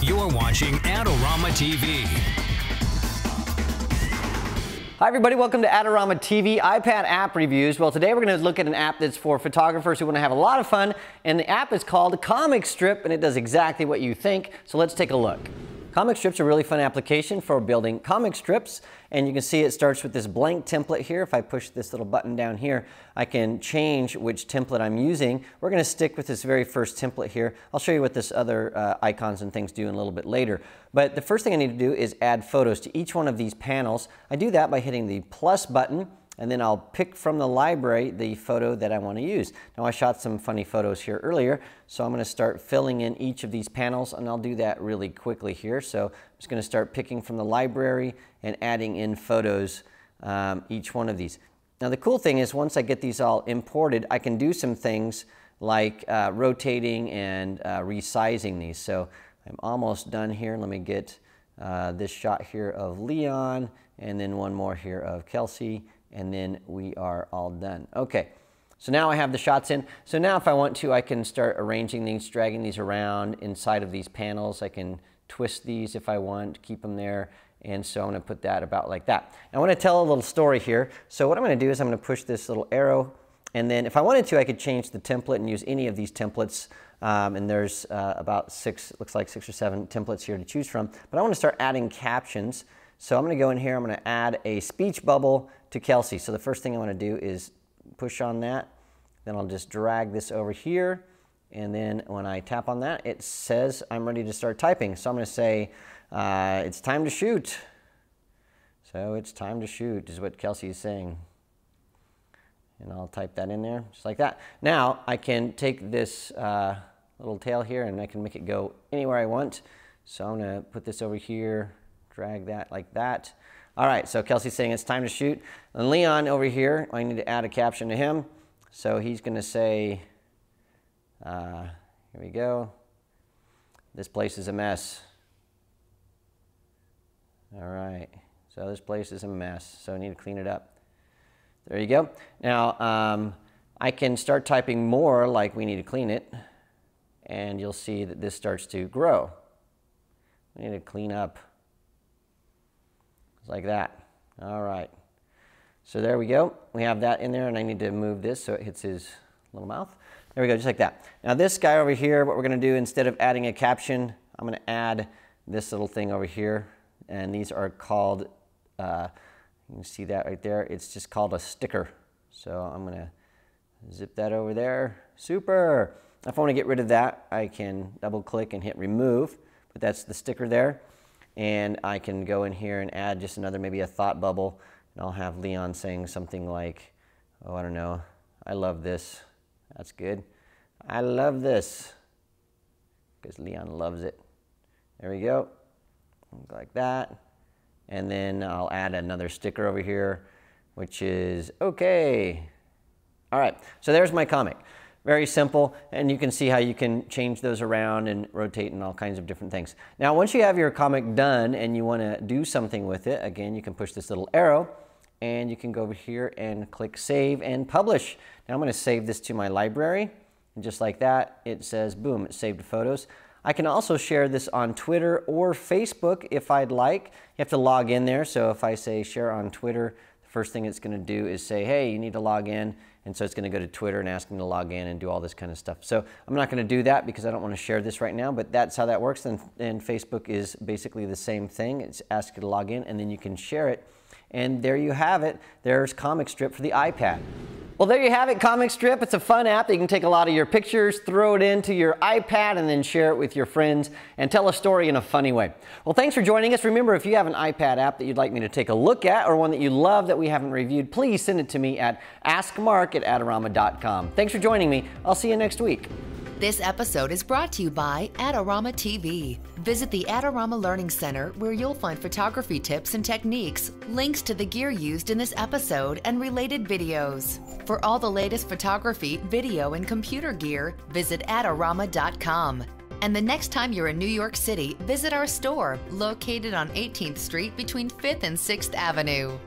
You're watching Adorama TV. Hi everybody, welcome to Adorama TV iPad app reviews. Well, today we're going to look at an app that's for photographers who want to have a lot of fun, and the app is called ComicStrip, and it does exactly what you think. So let's take a look. ComicStrip's a really fun application for building comic strips, and you can see it starts with this blank template here. If I push this little button down here, I can change which template I'm using. We're going to stick with this very first template here. I'll show you what this other icons and things do in a little bit later. But the first thing I need to do is add photos to each one of these panels. I do that by hitting the plus button, and then I'll pick from the library the photo that I want to use. Now, I shot some funny photos here earlier, so I'm going to start filling in each of these panels, and I'll do that really quickly here. So I'm just going to start picking from the library and adding in photos, each one of these. Now, the cool thing is once I get these all imported, I can do some things like rotating and resizing these. So I'm almost done here. Let me get this shot here of Leon, and then one more here of Kelsey, and then we are all done. Okay, so now I have the shots in. So now if I want to, I can start arranging these, dragging these around inside of these panels. I can twist these if I want, keep them there. And so I'm going to put that about like that. Now, I want to tell a little story here. So what I'm going to do is I'm going to push this little arrow, and then if I wanted to, I could change the template and use any of these templates. And there's about looks like 6 or 7 templates here to choose from. But I want to start adding captions. So I'm going to go in here, I'm going to add a speech bubble to Kelsey. So the first thing I want to do is push on that. Then I'll just drag this over here. And then when I tap on that, it says I'm ready to start typing. So I'm going to say, it's time to shoot. So it's time to shoot is what Kelsey is saying. And I'll type that in there, just like that. Now I can take this little tail here and I can make it go anywhere I want. So I'm going to put this over here, drag that like that. All right, so Kelsey's saying it's time to shoot. And Leon over here, I need to add a caption to him. So he's going to say, here we go, this place is a mess. All right, so this place is a mess, so I need to clean it up. There you go. Now, I can start typing more like we need to clean it, and you'll see that this starts to grow. We need to clean up. Just like that. All right. So there we go. We have that in there, and I need to move this so it hits his little mouth. There we go, just like that. Now this guy over here, what we're going to do, instead of adding a caption, I'm going to add this little thing over here, and these are called, you can see that right there, it's just called a sticker. So I'm going to zip that over there. Super! If I want to get rid of that, I can double click and hit remove, but that's the sticker there. And I can go in here and add just another, maybe a thought bubble, and I'll have Leon saying something like, oh, I don't know, I love this. That's good. I love this, because Leon loves it. There we go, like that. And then I'll add another sticker over here, which is okay. All right, so there's my comic. Very simple, and you can see how you can change those around and rotate and all kinds of different things. Now, once you have your comic done and you want to do something with it, again, you can push this little arrow, and you can go over here and click Save and Publish. Now, I'm going to save this to my library, and just like that, it says, boom, it's saved to photos. I can also share this on Twitter or Facebook if I'd like. You have to log in there, so if I say share on Twitter, the first thing it's going to do is say, hey, you need to log in. And so it's going to go to Twitter and ask me to log in and do all this kind of stuff. So I'm not going to do that because I don't want to share this right now, but that's how that works. And Facebook is basically the same thing. It's asked you to log in, and then you can share it. And there you have it. There's ComicStrip for the iPad. Well, there you have it, ComicStrip. It's a fun app that you can take a lot of your pictures, throw it into your iPad, and then share it with your friends and tell a story in a funny way. Well, thanks for joining us. Remember, if you have an iPad app that you'd like me to take a look at or one that you love that we haven't reviewed, please send it to me at askmark@adorama.com. Thanks for joining me. I'll see you next week. This episode is brought to you by Adorama TV. Visit the Adorama Learning Center where you'll find photography tips and techniques, links to the gear used in this episode, and related videos. For all the latest photography, video, and computer gear, visit Adorama.com. And the next time you're in New York City, visit our store located on 18th Street between 5th and 6th Avenue.